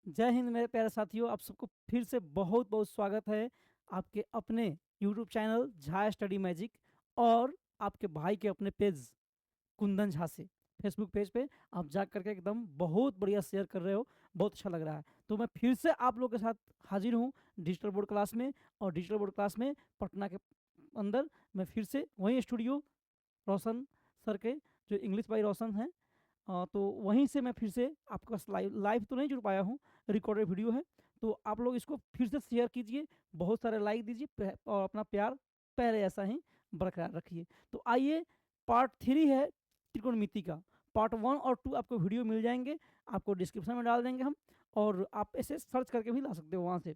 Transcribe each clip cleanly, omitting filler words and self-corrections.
जय हिंद मेरे प्यारे साथियों, आप सबको फिर से बहुत बहुत स्वागत है आपके अपने YouTube channel Jha study magic और आपके भाई के अपने पेज कुंदन झा से फेसबुक पेज पे आप जा करके एकदम बहुत बढ़िया शेयर कर रहे हो। बहुत अच्छा लग रहा है। तो मैं फिर से आप लोगों के साथ हाजिर हूँ डिजिटल बोर्ड क्लास में। और डिजिटल बोर्ड क्लास में पटना के अंदर मैं फिर से वही स्टूडियो रोशन सर के, जो इंग्लिश बाई रोशन हैं, तो वहीं से मैं फिर से आपके पास लाइव लाइव तो नहीं जुड़ पाया हूँ, रिकॉर्डेड वीडियो है। तो आप लोग इसको फिर से शेयर कीजिए, बहुत सारे लाइक दीजिए और अपना प्यार पहले ऐसा ही बरकरार रखिए। तो आइए, पार्ट 3 है त्रिकोणमिति का। पार्ट 1 और 2 आपको वीडियो मिल जाएंगे, आपको डिस्क्रिप्शन में डाल देंगे हम, और आप ऐसे सर्च करके भी ला सकते हो वहाँ से।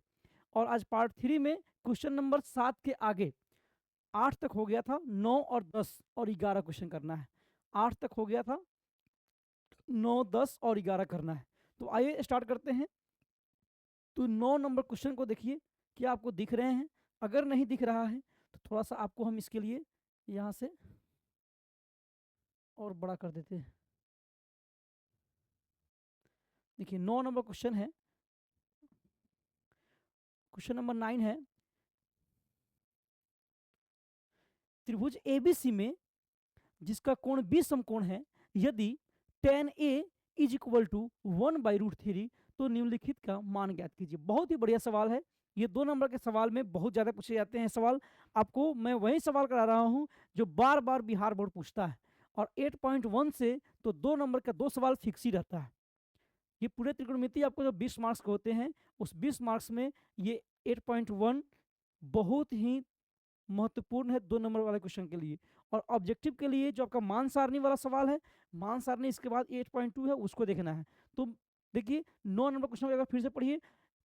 और आज पार्ट 3 में क्वेश्चन नंबर 7 के आगे 8 तक हो गया था, 9 और 10 और 11 क्वेश्चन करना है। 8 तक हो गया था, 9, 10 और 11 करना है। तो आइए स्टार्ट करते हैं। तो 9 नंबर क्वेश्चन को देखिए, क्या आपको दिख रहे हैं? अगर नहीं दिख रहा है तो थोड़ा सा आपको हम इसके लिए यहाँ से और बड़ा कर देते हैं। देखिए 9 नंबर क्वेश्चन है। क्वेश्चन नंबर 9 है, त्रिभुज एबीसी में जिसका कोण 20 समकोण है, यदि tan A is equal to 1/√3 तो निम्नलिखित का मान ज्ञात कीजिए। बहुत ही बढ़िया सवाल है। ये 2 नंबर के सवाल में बहुत ज़्यादा पूछे जाते हैं सवाल। आपको मैं वही सवाल करा रहा हूँ जो बार बार बिहार बोर्ड पूछता है। और 8.1 से तो 2 नंबर का 2 सवाल फिक्स ही रहता है। ये पूरे त्रिकोणमिति आपको जो 20 मार्क्स के होते हैं, उस 20 मार्क्स में ये 8.1 बहुत ही महत्वपूर्ण है 2 नंबर वाले क्वेश्चन के लिए। और ऑब्जेक्टिव के लिए जो आपका मान सारणी वाला सवाल है, मान सारणी इसके बाद 8.2 है, उसको देखना है। तो देखिए 9 नंबर क्वेश्चन अगर फिर से पढ़िए,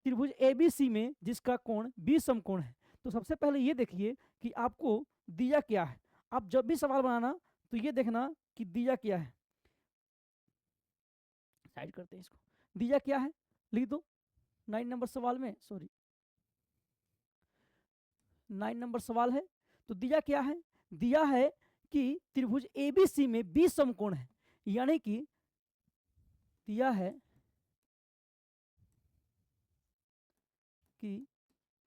त्रिभुज एबीसी में जिसका कोण 20 समकोण है। तो सबसे पहले ये देखिए कि आपको दिया क्या है। आप जब भी सवाल बनाना तो ये देखना कि दिया क्या है। साइड करते हैं इसको। दिया क्या है लिख दो 9 नंबर सवाल में, सॉरी 9 नंबर सवाल है। तो दिया क्या है? दिया है कि त्रिभुज एबीसी में 20 समकोण है, यानी कि दिया है कि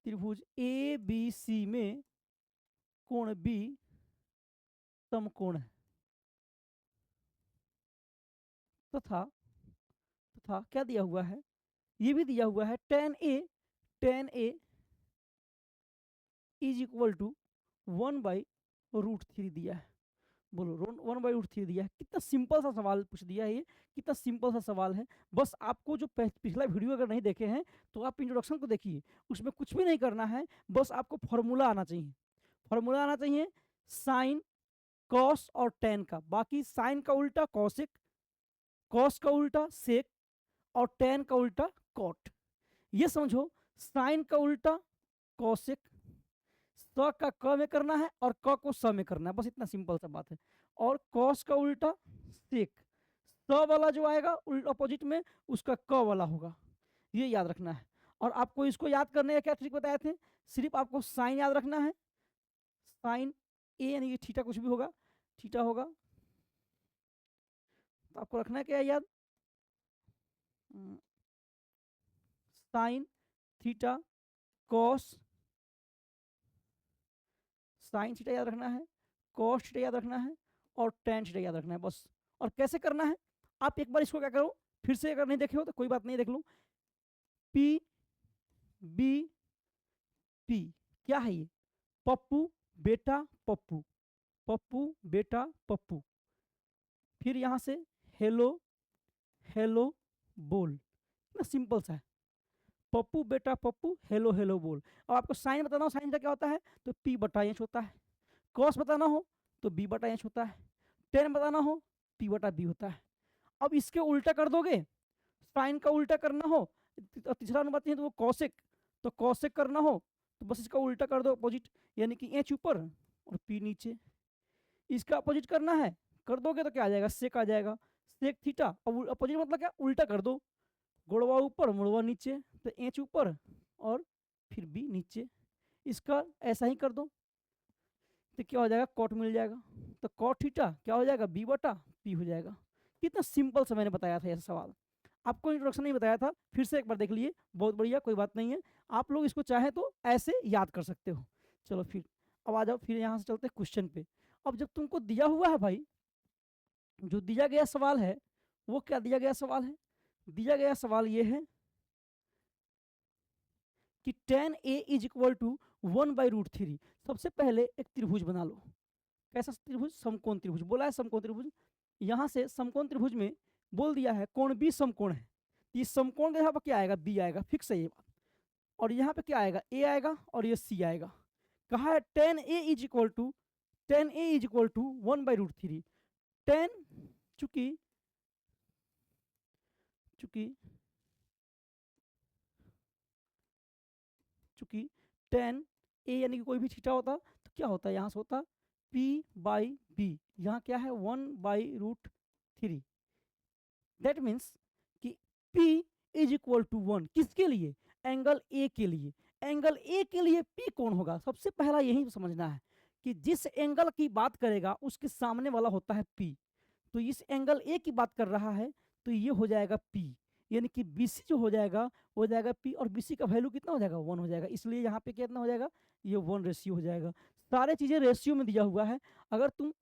त्रिभुज एबीसी में कोण बी समकोण है, तथा तथा क्या दिया हुआ है? ये भी दिया हुआ है tan A is equal to 1/√3 दिया है। बोलो 1/√3 दिया है। कितना सिंपल सा सवाल पूछ दिया है ये। कितना सिंपल सा सवाल है। बस आपको जो पिछला वीडियो अगर नहीं देखे हैं तो आप इंट्रोडक्शन को देखिए, उसमें कुछ भी नहीं करना है, बस आपको फॉर्मूला आना चाहिए। फॉर्मूला आना चाहिए साइन, कॉस और टेन का। बाकी साइन का उल्टा कॉसिक, कॉस का उल्टा सेक और टेन का उल्टा कॉट। ये समझो, साइन का उल्टा कॉसिक, स का क में करना है और क को स में करना है, बस इतना सिंपल सा बात है। और कॉस का उल्टा सेक, स वाला जो आएगा अपोजिट में उसका क वाला होगा, ये याद रखना है। और आपको इसको याद करने का क्या ट्रिक बताए थे? सिर्फ आपको साइन याद रखना है। साइन ए यानी कि थीटा कुछ भी होगा, थीटा होगा, तो आपको रखना है क्या याद? Sine theta cos, sine theta याद रखना है, कॉस थीटा याद रखना है और टेन थीटा याद रखना है, बस। और कैसे करना है? आप एक बार इसको क्या करो, फिर से अगर नहीं देखे हो तो कोई बात नहीं, देख लो। पी बी पी क्या है ये? पप्पू बेटा पप्पू, पप्पू बेटा पप्पू। फिर यहां से हेलो हेलो बोल। इतना सिंपल सा है, पप्पू बेटा पप्पू हेलो हेलो बोल। अब आपको साइन बताना हो, साइन का क्या होता है? तो पी बटा एच होता है। कॉस बताना हो तो बी बटा एच होता है। टेन बताना हो पी बटा बी होता है। अब इसके उल्टा कर दोगे, साइन का उल्टा करना हो, तीसरा अनुपात है तो वो कॉसेक, तो कॉसेक करना हो तो बस इसका उल्टा कर दो अपोजिट, यानी कि एच ऊपर और पी नीचे। इसका अपोजिट करना है, कर दोगे तो क्या आ जाएगा? सेक आ जाएगा। सेक थीटा, अब अपोजिट मतलब क्या? उल्टा कर दो, गुड़वा ऊपर मुड़वा नीचे, तो एच ऊपर और फिर बी नीचे। इसका ऐसा ही कर दो तो क्या हो जाएगा? कॉट मिल जाएगा। तो कॉट थीटा क्या हो जाएगा? बी बटा पी हो जाएगा। कितना सिंपल सा मैंने बताया था ऐसा सवाल। आपको इंट्रोडक्शन नहीं बताया था, फिर से एक बार देख लिए, बहुत बढ़िया, कोई बात नहीं है। आप लोग इसको चाहें तो ऐसे याद कर सकते हो। चलो फिर अब आ जाओ, फिर यहाँ से चलते हैं क्वेश्चन पे। अब जब तुमको दिया हुआ है भाई, जो दिया गया सवाल है वो क्या दिया गया सवाल है? दिया गया सवाल ये है कि tan a is equal to 1/√3। सबसे पहले एक त्रिभुज बना लो। कैसा त्रिभुज? समकोण त्रिभुज। बोला है समकोण त्रिभुज। यहां से समकोण त्रिभुज में बोल दिया है कोण बी समकोण है, तो इस समकोण का यहाँ पर क्या आएगा? बी आएगा, फिक्स है ये बात। और यहाँ पे क्या आएगा? ए आएगा और ये सी आएगा। कहा है tan a is equal to 1/√3। tan चूंकि चूंकि चूंकि tan a यानी कि कोई भी थीटा होता तो क्या होता है? यहाँ से होता p/b। यहाँ क्या है? 1/√3। दैट मीन्स कि p इज इक्वल टू 1 किसके लिए? एंगल ए के लिए। एंगल ए के लिए p कौन होगा? सबसे पहला यही समझना है कि जिस एंगल की बात करेगा उसके सामने वाला होता है p। तो इस एंगल ए की बात कर रहा है तो ये हो जाएगा p, यानी कि BC जो हो जाएगा p, और BC का वैल्यू कितना हो जाएगा? 1 हो जाएगा। इसलिए यहाँ पे कितना हो जाएगा? ये 1 रेशियो हो जाएगा। सारे चीज़ें रेशियो में दिया हुआ है। अगर तुम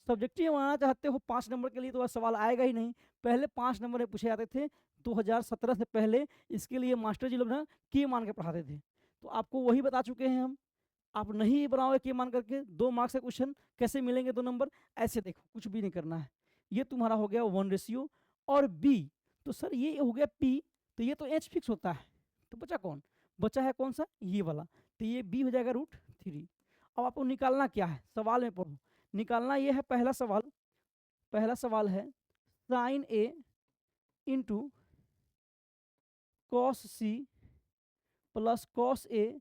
सब्जेक्टिव बनाना चाहते हो 5 नंबर के लिए तो वह सवाल आएगा ही नहीं। पहले 5 नंबर में पूछे जाते थे 2017 से पहले। इसके लिए मास्टर जी लोग ना के मान के पढ़ाते थे, तो आपको वही बता चुके हैं हम। आप नहीं बनाओगे के मान करके 2 मार्क्स का क्वेश्चन, कैसे मिलेंगे 2 नंबर? ऐसे देखो, कुछ भी नहीं करना है। ये तुम्हारा हो गया 1 रेशियो। और बी, तो सर ये हो गया पी, तो ये तो एच फिक्स होता है, तो बचा कौन? बचा है कौन सा? ये वाला। तो ये बी हो जाएगा √3। अब आपको निकालना क्या है? सवाल में पढ़ो। निकालना ये है, पहला सवाल है sine A into cos C plus cos A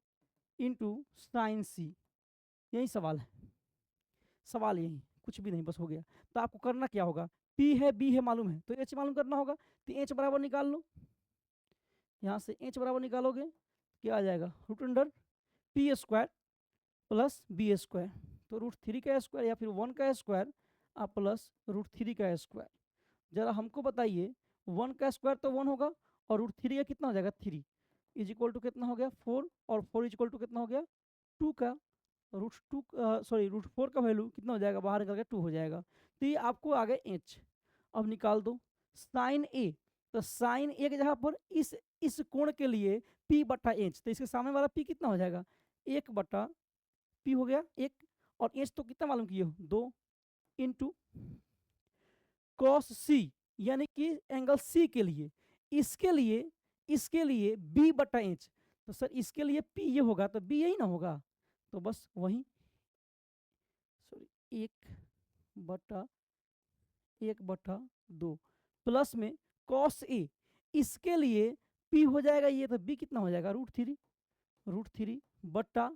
into sine C. यही सवाल है, सवाल यही, कुछ भी नहीं, बस हो गया। तो आपको करना क्या होगा? P है, B है मालूम है, तो H मालूम करना होगा। तो H बराबर निकाल लो। यहाँ से H बराबर निकालोगे क्या आ जाएगा? √p² plus b²। तो √3 का स्क्वायर या फिर 1 का स्क्वायर आप प्लस √3 का स्क्वायर। जरा हमको बताइए, 1 का स्क्वायर तो 1 होगा और √3 का कितना हो जाएगा? 3 इज इक्वल टू कितना हो गया? 4। और 4 इज इक्वल टू कितना हो गया? 2 का √4 का वैल्यू कितना हो जाएगा? बाहर निकल के 2 हो जाएगा। तो ये आपको आ गए एच। अब निकाल दो साइन ए। तो साइन ए की जगह पर इस कोण के लिए p/h, तो इसके सामने वाला p कितना हो जाएगा? 1/p हो गया 1। और h तो कितना मालूम किए हो? 2 इंटू कॉस सी, यानी कि एंगल सी के लिए, इसके लिए b/h। तो सर इसके लिए p ये होगा तो b यही ना होगा, तो बस वही, सॉरी 1/2 प्लस में कॉस ए, इसके लिए p हो जाएगा ये, तो b कितना हो जाएगा? √3 बट्टा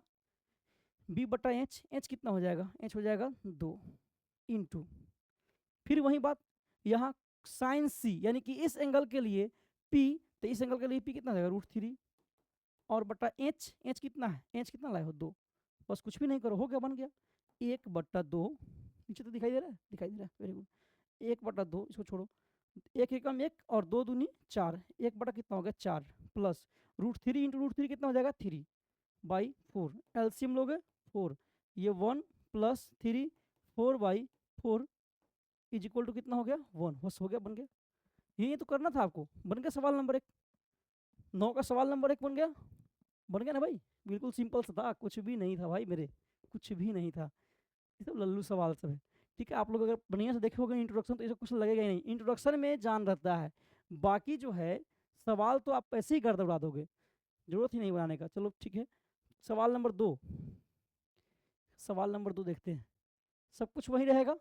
b/h। h कितना हो जाएगा? h हो जाएगा 2 इंटू, फिर वही बात यहाँ साइन सी, यानी कि इस एंगल के लिए p, तो इस एंगल के लिए p कितना हो जाएगा? √3 और बट्टा h कितना है? h कितना लाए हो? 2। बस कुछ भी नहीं करो, हो गया, बन गया 1/2। नीचे तो दिखाई दे रहा है? दिखाई दे रहा है, वेरी गुड। 1/2, इसको छोड़ो, 1 एकम 1 और 2 दूनी 4, 1 बटा कितना हो गया? 4 प्लस √3 इंटू √3 कितना हो जाएगा? 3/4। एलसीएम लोगे 4, ये 1 प्लस 3 4/4 इज इक्वल टू कितना हो गया? 1। बस हो गया, बन गया। यही तो करना था आपको, बन गया सवाल नंबर 1। 9 का सवाल नंबर 1 बन गया ना भाई? बिल्कुल सिंपल सा था, कुछ भी नहीं था भाई मेरे, कुछ भी नहीं था। ये सब लल्लू सवाल सब है। ठीक है, आप लोग अगर बढ़िया से देखे होगे इंट्रोडक्शन तो ये सब कुछ लगेगा ही नहीं। इंट्रोडक्शन में जान रहता है, बाकी जो है सवाल तो आप ऐसे ही कर दौड़ा दोगे, जरूरत ही नहीं बनाने का। चलो ठीक है, सवाल नंबर 2। सवाल नंबर 2 देखते हैं। सब कुछ वही रहेगा,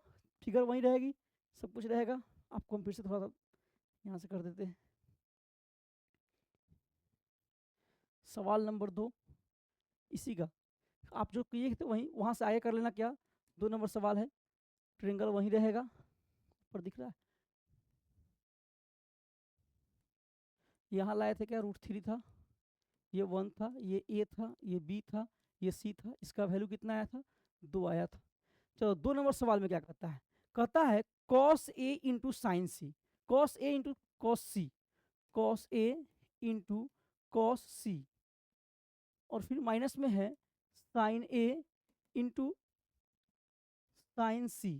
फिगर वही रहेगी, सब कुछ रहेगा। आपको हम फिर से थोड़ा सा यहाँ से कर देते हैं। सवाल नंबर 2 इसी का, आप जो किए थे वहीं, वहाँ से आगे कर लेना। क्या 2 नंबर सवाल है, ट्रेंगल वहीं रहेगा, ऊपर दिख रहा है। यहाँ लाए थे क्या? √3 था, ये 1 था, ये ए था, ये बी था, ये सी था। इसका वैल्यू कितना आया था? 2 आया था। चलो 2 नंबर सवाल में क्या कहता है? कहता है cos A into sine C, cos A into cos C. Cos A into cos सी, और फिर माइनस में है sine A into sine C.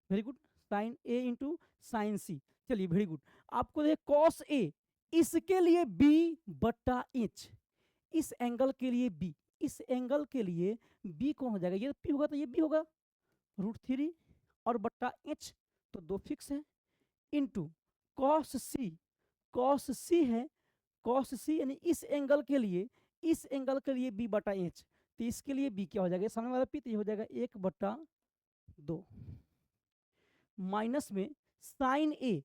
Very good, sign A into sine सी। चलिए वेरी गुड। आपको देखिए कॉस ए, इसके लिए बी बट्टा एच, इस एंगल के लिए बी, इस एंगल के लिए बी कौन हो जाएगा, ये पी होगा तो ये बी होगा, √3 और बट्टा एच, तो दो फिक्स है, इंटू कॉस सी, कॉस सी है, कॉस सी यानी इस एंगल के लिए, इस एंगल के लिए बी बटा एच, तो इसके लिए बी क्या हो जाएगा, सामने वाला पी, तो ये हो जाएगा 1/2, माइनस में साइन ए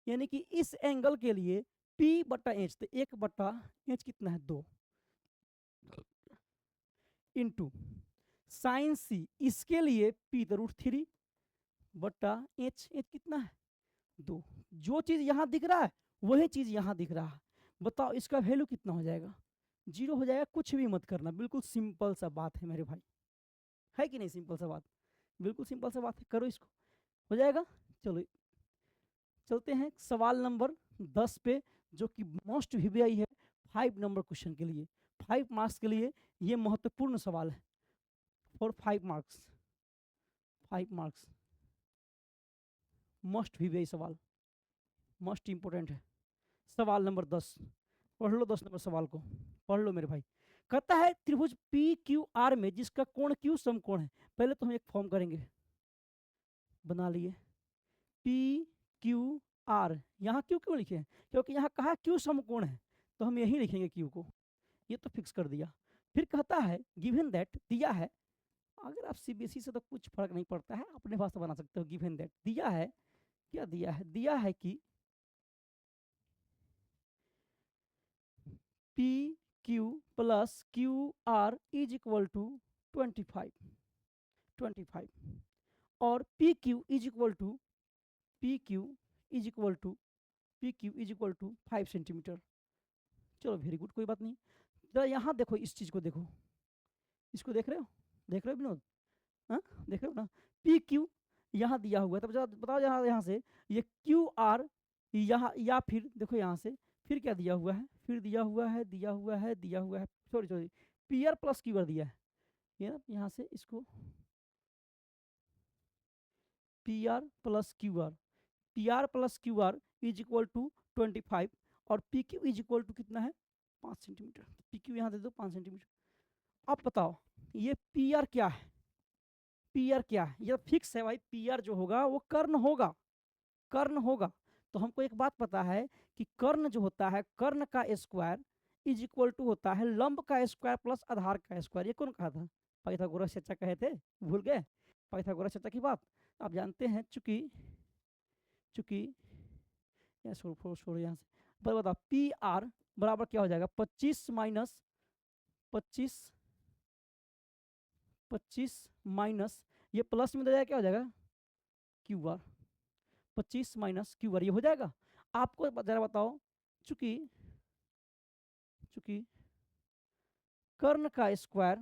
यानी कि इस एंगल के लिए पी बटा एच, तो 1/एच कितना है 2, इंटू साइन सी, इसके लिए पी तो √3 बटा एच, एच कितना है 2। जो चीज यहां दिख रहा है वही चीज यहां दिख रहा है। बताओ इसका वैल्यू कितना हो जाएगा, 0 हो जाएगा। कुछ भी मत करना, बिल्कुल सिंपल सा बात है मेरे भाई, है कि नहीं सिंपल सा बात, बिल्कुल सिंपल सा बात है, करो इसको, हो जाएगा। चलो चलते हैं सवाल नंबर 10 पे, जो कि मोस्ट वीवीआई है 5 नंबर क्वेश्चन के लिए, 5 मार्क्स के लिए ये महत्वपूर्ण सवाल है, for 5 marks, 5 marks, most VVI सवाल, मोस्ट इंपोर्टेंट है। सवाल नंबर 10, पढ़ लो 10 नंबर सवाल को, पढ़ लो मेरे भाई। कहता है त्रिभुज पी क्यू आर में जिसका कोण क्यू समकोण है। पहले तो हम एक फॉर्म करेंगे, बना लिए, पी क्यू आर, यहाँ क्यू क्यों लिखे हैं, क्योंकि यहाँ कहा क्यू समकोण है, तो हम यही लिखेंगे क्यू को, ये तो फिक्स कर दिया। फिर कहता है गिवन दैट, दिया है, अगर आप सीबीएसई से तो कुछ फर्क नहीं पड़ता है, अपने भाषा बना सकते हो। गिवन दैट दिया है, क्या दिया है, दिया है कि P Q plus Q R is equal to 25 और P Q is equal to, P Q is equal to, P Q is equal to 5 centimetre. चलो वेरी गुड, कोई बात नहीं। जरा यहाँ देखो, इस चीज को देखो, इसको देख रहे हो, देख रहे हो विनोद, हाँ देख रहे हो ना, पी क्यू यहाँ दिया हुआ है, तब जरा बताओ यहाँ से ये क्यू आर यहाँ, या फिर देखो यहाँ से फिर क्या दिया हुआ है, फिर दिया हुआ है, दिया हुआ है, दिया हुआ है, sorry sorry, P R plus Q R दिया है, ये ना यहाँ से इसको P R plus Q R, P R plus Q R is equal to 25 और P Q is equal to कितना है 5 सेंटीमीटर, पी क्यू यहाँ दे दो 5 सेंटीमीटर। अब बताओ ये पी आर क्या है, पी आर क्या है, ये फिक्स है भाई, पी आर जो होगा वो कर्ण होगा, कर्ण होगा। तो हमको एक बात पता है कि कर्ण जो होता है, कर्ण का स्क्वायर इज इक्वल टू होता है लंब का स्क्वायर प्लस आधार का स्क्वायर। ये कौन कहा था, पाइथागोरस चचा कहे थे, भूल गए पाइथागोरस चचा की बात, आप जानते हैं। चूंकि चूंकि छोड़ो यहाँ से, पर बताओ पी आर बराबर क्या हो जाएगा, 25 माइनस 25, 25 माइनस ये प्लस में दे जाएगा, क्या हो जाएगा Q R, 25 minus Q R, ये हो जाएगा। आपको जरा बताओ, चूंकि चूंकि कर्ण का स्क्वायर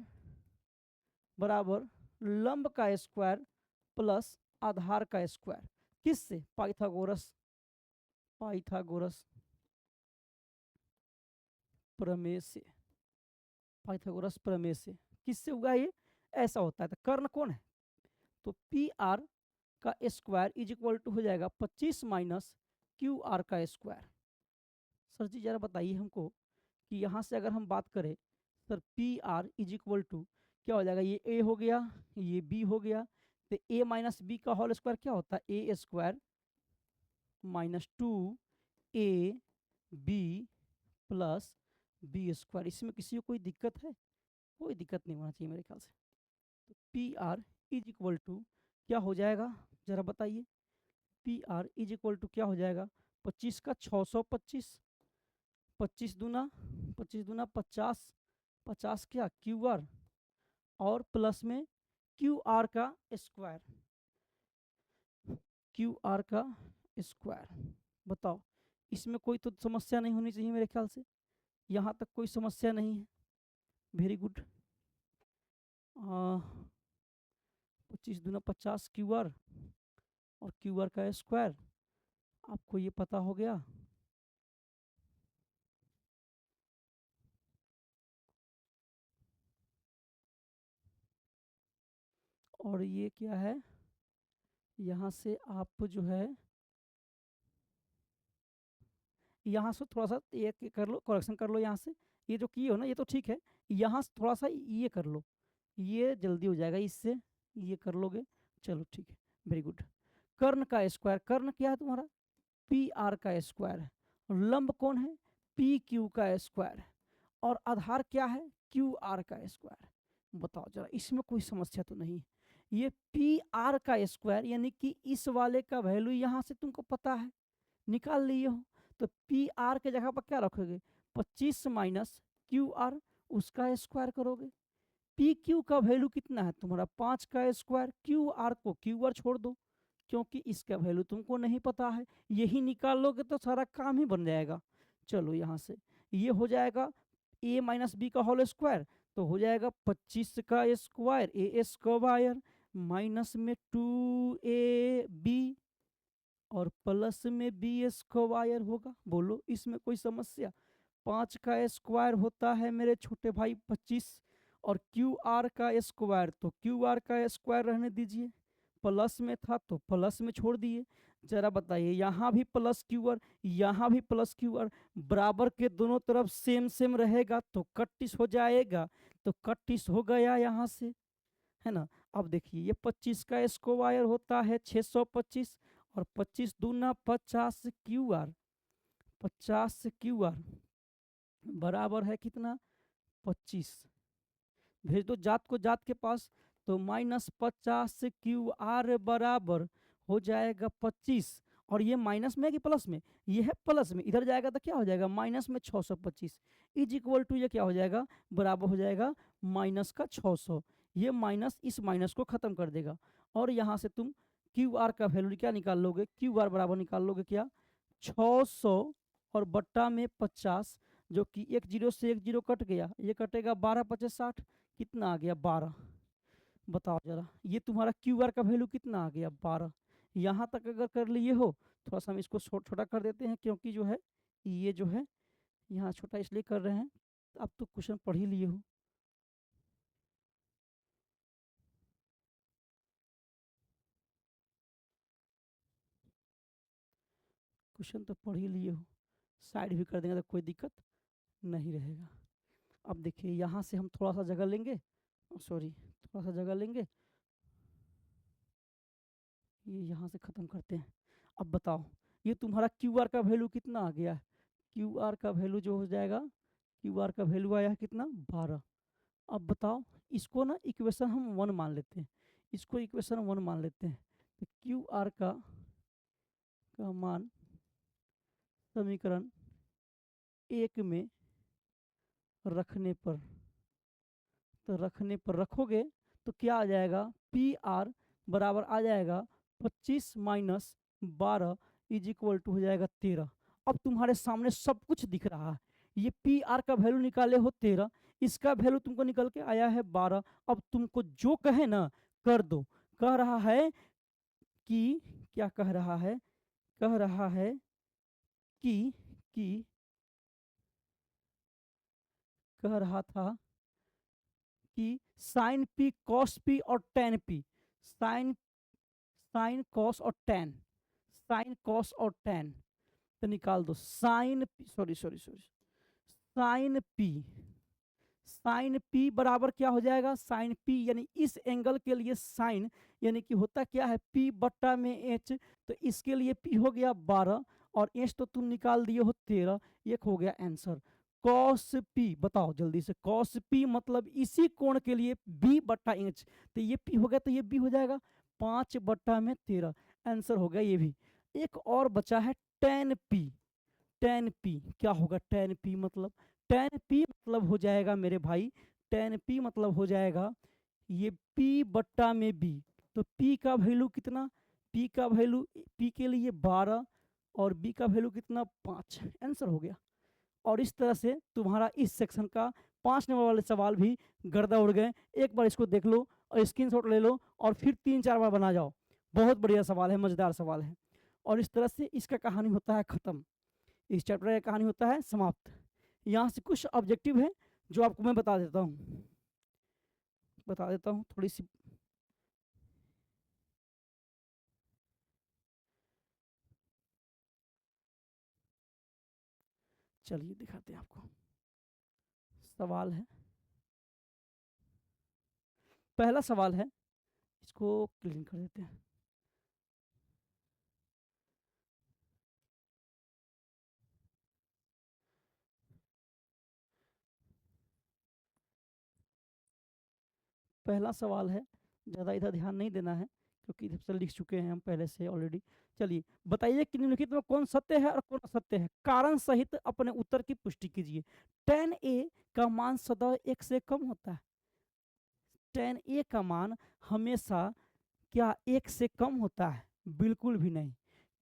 बराबर लंब का स्क्वायर प्लस आधार का स्क्वायर, किससे, पाइथागोरस, पाइथागोरस प्रमेय से, पाइथागोरस प्रमेय से किससे हुआ ये, ऐसा होता है। तो कर्ण कौन है, तो पी आर का स्क्वायर इज इक्वल टू हो जाएगा 25 माइनस क्यू आर का स्क्वायर। सर जी जरा बताइए हमको कि यहाँ से अगर हम बात करें, sir P R is equal to क्या हो जाएगा, ये ए हो गया, ये बी हो गया, तो ए माइनस बी का होल स्क्वायर क्या होता है, A square minus 2 B plus B square. इसमें किसी को कोई दिक्कत है, कोई दिक्कत नहीं होना चाहिए मेरे ख्याल से। तो P R is equal to क्या हो जाएगा, जरा बताइए, P R is equal to क्या हो जाएगा, 25 का 625, 25 दूना 50, 50 क्या क्यू आर, और प्लस में क्यू आर का स्क्वायर, क्यू आर का स्क्वायर। बताओ इसमें कोई तो समस्या नहीं होनी चाहिए मेरे ख्याल से, यहाँ तक कोई समस्या नहीं है, वेरी गुड। 25 दूना 50 क्यू आर और क्यू आर का स्क्वायर, आपको ये पता हो गया। और ये क्या है, यहाँ से आप जो है यहाँ से थोड़ा सा ये कर लो, करेक्शन कर लो यहाँ से। ये जो किए हो ना ये तो ठीक है, यहाँ से थोड़ा सा ये कर लो, ये जल्दी हो जाएगा इससे, ये कर लोगे। चलो ठीक है, वेरी गुड। कर्ण का स्क्वायर, कर्ण क्या है तुम्हारा, पी आर का स्क्वायर है। और लंब कौन है, पी क्यू का स्क्वायर है। और आधार क्या है, क्यू आर का स्क्वायर। बताओ जरा, इसमें कोई समस्या तो नहीं है। ये पी आर का स्क्वायर यानी कि इस वाले का वैल्यू यहाँ से तुमको पता है, निकाल लिए हो। तो पी आर के जगह पर क्या रखोगे, 25 माइनस क्यू आर, उसका स्क्वायर करोगे। पी क्यू का वैल्यू कितना है तुम्हारा, 5 का स्क्वायर। क्यू आर को क्यू आर छोड़ दो, क्योंकि इसका वैल्यू तुमको नहीं पता है, यही निकाल लोगे तो सारा काम ही बन जाएगा। चलो यहाँ से ये हो जाएगा ए माइनस बी का होल स्क्वायर, तो हो जाएगा 25 का स्क्वायर ए स्क्वायर माइनस में 2ab और प्लस में बी स्क्वायर होगा। बोलो इसमें कोई समस्या, 5 का स्क्वायर होता है मेरे छोटे भाई 25, और क्यू आर का स्क्वायर, तो क्यू आर का स्क्वायर रहने दीजिए, प्लस में था तो प्लस में छोड़ दिए। जरा बताइए, यहाँ भी प्लस क्यू आर, यहाँ भी प्लस क्यू आर, बराबर के दोनों तरफ सेम सेम रहेगा तो कट्टिस हो जाएगा, तो कट्टिस हो गया यहाँ से, है ना। अब देखिए ये 25 का स्क्वायर होता है 625, और 25 दूना 50 क्यू आर, 50 क्यू आर बराबर है कितना, 25। भेज दो जात को जात के पास, तो -50 क्यू आर बराबर हो जाएगा 25। और ये माइनस में है कि प्लस में, ये है प्लस में, इधर जाएगा तो क्या हो जाएगा माइनस में 625 इज इक्वल टू, ये क्या हो जाएगा, बराबर हो जाएगा माइनस का 600। ये माइनस इस माइनस को खत्म कर देगा, और यहाँ से तुम क्यू आर का वैल्यू क्या निकाल लोगे, क्यू आर बराबर निकाल लोगे क्या, 600 और बट्टा में 50, जो कि एक जीरो से एक जीरो कट गया, ये कटेगा 12 50 60, कितना आ गया 12। बताओ जरा, ये तुम्हारा क्यू आर का वैल्यू कितना आ गया 12। यहाँ तक अगर कर लिए हो, थोड़ा सा हम इसको छोटा कर देते हैं, क्योंकि जो है ये जो है यहाँ छोटा इसलिए कर रहे हैं, अब तो क्वेश्चन पढ़ ही लिए हो। क्वेश्चन तो पढ़ ही लिए हो, साइड भी कर देंगे तो कोई दिक्कत नहीं रहेगा। अब देखिए यहाँ से हम थोड़ा सा जगह लेंगे, सॉरी थोड़ा सा जगह लेंगे, ये यहाँ से ख़त्म करते हैं। अब बताओ ये तुम्हारा क्यू आर का वैल्यू कितना आ गया है, क्यू आर का वैल्यू जो हो जाएगा, क्यू आर का वैल्यू आया है कितना 12। अब बताओ इसको ना इक्वेशन हम 1 मान लेते हैं, इसको इक्वेशन 1 मान लेते हैं, तो क्यू आर का मान समीकरण 1 में रखने पर, तो रखने पर रखोगे तो क्या आ जाएगा, पी आर बराबर आ जाएगा 25 माइनस 12 इज इक्वल टू हो जाएगा 13। अब तुम्हारे सामने सब कुछ दिख रहा है, ये पी आर का वैल्यू निकाले हो 13, इसका वैल्यू तुमको निकल के आया है 12। अब तुमको जो कहे ना कर दो, कह रहा है कि, क्या कह रहा है, कह रहा है कि कह रहा था कि साइन पी कॉस पी और tan P, sine sine cos और टेन, साइन कॉस और टेन, तो निकाल दो sine P, sorry sorry sorry, sine P, sine P बराबर क्या हो जाएगा, साइन पी यानी इस एंगल के लिए साइन, यानी कि होता क्या है पी बट्टा में एच, तो इसके लिए पी हो गया 12 और एच तो तुम निकाल दिए हो 13, एक हो गया आंसर। कॉस पी बताओ जल्दी से, कॉस पी मतलब इसी कोण के लिए बी बट्टा एच, तो ये पी हो गया तो ये बी हो जाएगा 5 बट्टा में 13, आंसर हो गया ये भी। एक और बचा है टेन पी, टेन पी क्या होगा, टेन पी मतलब, टेन पी मतलब हो जाएगा मेरे भाई, टेन पी मतलब हो जाएगा ये पी बट्टा में बी, तो पी का वैल्यू कितना, पी का वैल्यू पी के लिए 12 और बी का वैल्यू कितना 5, आंसर हो गया। और इस तरह से तुम्हारा इस सेक्शन का 5 नंबर वाले सवाल भी गर्दा उड़ गए। एक बार इसको देख लो और स्क्रीनशॉट ले लो और फिर 3-4 बार बना जाओ, बहुत बढ़िया सवाल है, मज़ेदार सवाल है। और इस तरह से इसका कहानी होता है ख़त्म, इस चैप्टर का कहानी होता है समाप्त। यहाँ से कुछ ऑब्जेक्टिव है जो आपको मैं बता देता हूँ थोड़ी सी। चलिए दिखाते हैं आपको। सवाल है, पहला सवाल है, इसको क्लीन कर देते हैं। पहला सवाल है, ज़्यादा इधर ध्यान नहीं देना है क्योंकि इधर से लिख चुके हैं हम पहले से ऑलरेडी। चलिए बताइए कि निम्नलिखित में कौन सत्य है और कौन असत्य है, कारण सहित अपने उत्तर की पुष्टि कीजिए। tan a का मान सदैव 1 से कम होता है। tan a का मान हमेशा क्या 1 से कम होता है? बिल्कुल भी नहीं।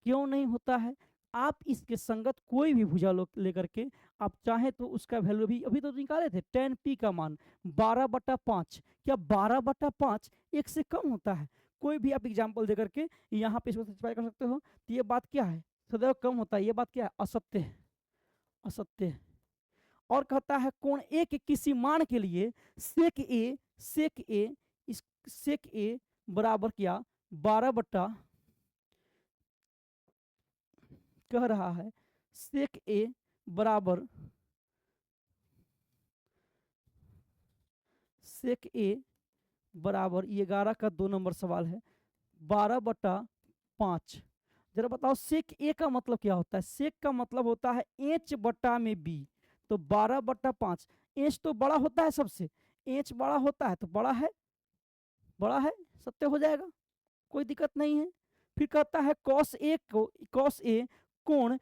क्यों नहीं होता है? आप इसके संगत कोई भी भुजा लेकर के आप चाहें तो उसका वैल्यू भी अभी तो निकाले थे, tan p का मान 12/5। क्या 12/5 1 से कम होता है? कोई भी आप एग्जाम्पल दे करके यहाँ पे इसको सटिस्फाई कर सकते हो। तो ये बात क्या है? सदैव कम होता है, ये बात क्या है? असत्य है, असत्य है। और कहता है कोण ए के किसी मान के लिए सेक ए बराबर क्या 12 कह रहा है सेक ए बराबर सेक ए बराबर, ये 11 का 2 नंबर सवाल है, 12/5। जरा बताओ सेक ए का मतलब क्या होता है? सेक का मतलब होता है एच बटा में बी। तो 12/5, एच तो बड़ा होता है सबसे, एच बड़ा होता है तो बड़ा है, बड़ा है, सत्य हो जाएगा, कोई दिक्कत नहीं है। फिर कहता है कॉस ए कोण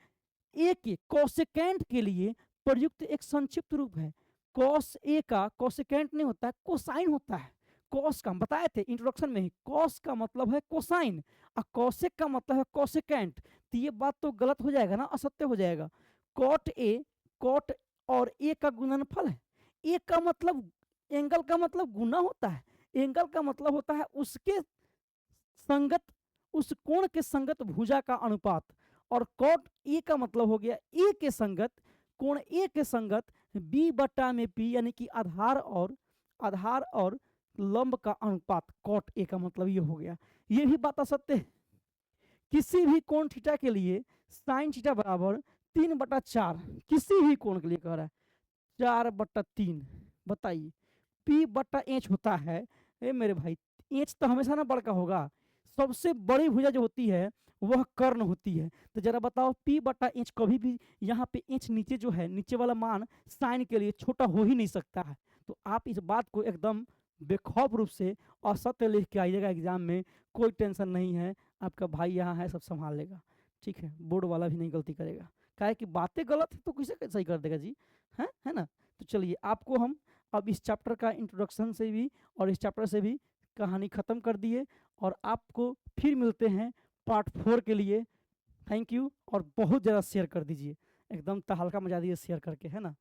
ए के कोसेकेंट के लिए प्रयुक्त एक संक्षिप्त रूप है। कॉस ए का कोसेकेंट नहीं होता है, कोसाइन होता है। कॉस का हम बताए थे इंट्रोडक्शन में ही, कॉस का मतलब है कोसाइन और कॉसेक का मतलब है कोसेकेंट। तो ये बात तो गलत हो जाएगा ना, असत्य हो जाएगा। कॉट और ए का गुणनफल है। ए का मतलब एंगल का मतलब गुना होता है, एंगल का मतलब होता है उसके संगत, उस कोण के संगत भुजा का अनुपात। और कॉट ए का मतलब हो गया ए के संगत, कोण ए के संगत बी बटा में पी, यानी कि आधार और लंब का अनुपात। कॉट ए का मतलब ये हो गया। ये भी बात असत्य है। किसी भी कोण थीटा के लिए साइन थीटा बराबर 3/4, किसी भी कोण के लिए कह रहा है 4/3। बताइए पी बटा एच होता है, ए मेरे भाई एच तो हमेशा ना बड़का होगा, सबसे बड़ी भुजा जो होती है वह कर्ण होती है। तो जरा बताओ पी बटा एच, कभी भी यहाँ पे एच नीचे जो है, नीचे वाला मान साइन के लिए छोटा हो ही नहीं सकता है। तो आप इस बात को एकदम बेखौफ रूप से असत्य लिख के आइएगा एग्जाम में, कोई टेंशन नहीं है, आपका भाई यहाँ है, सब संभाल लेगा, ठीक है। बोर्ड वाला भी नहीं गलती करेगा, काहे कि बातें गलत है तो किसे सही कर देगा जी, है ना। तो चलिए आपको हम अब इस चैप्टर का इंट्रोडक्शन से भी और इस चैप्टर से भी कहानी ख़त्म कर दिए, और आपको फिर मिलते हैं पार्ट 4 के लिए। थैंक यू, और बहुत ज़्यादा शेयर कर दीजिए, एकदम तहलका मचा दीजिए शेयर करके, है ना।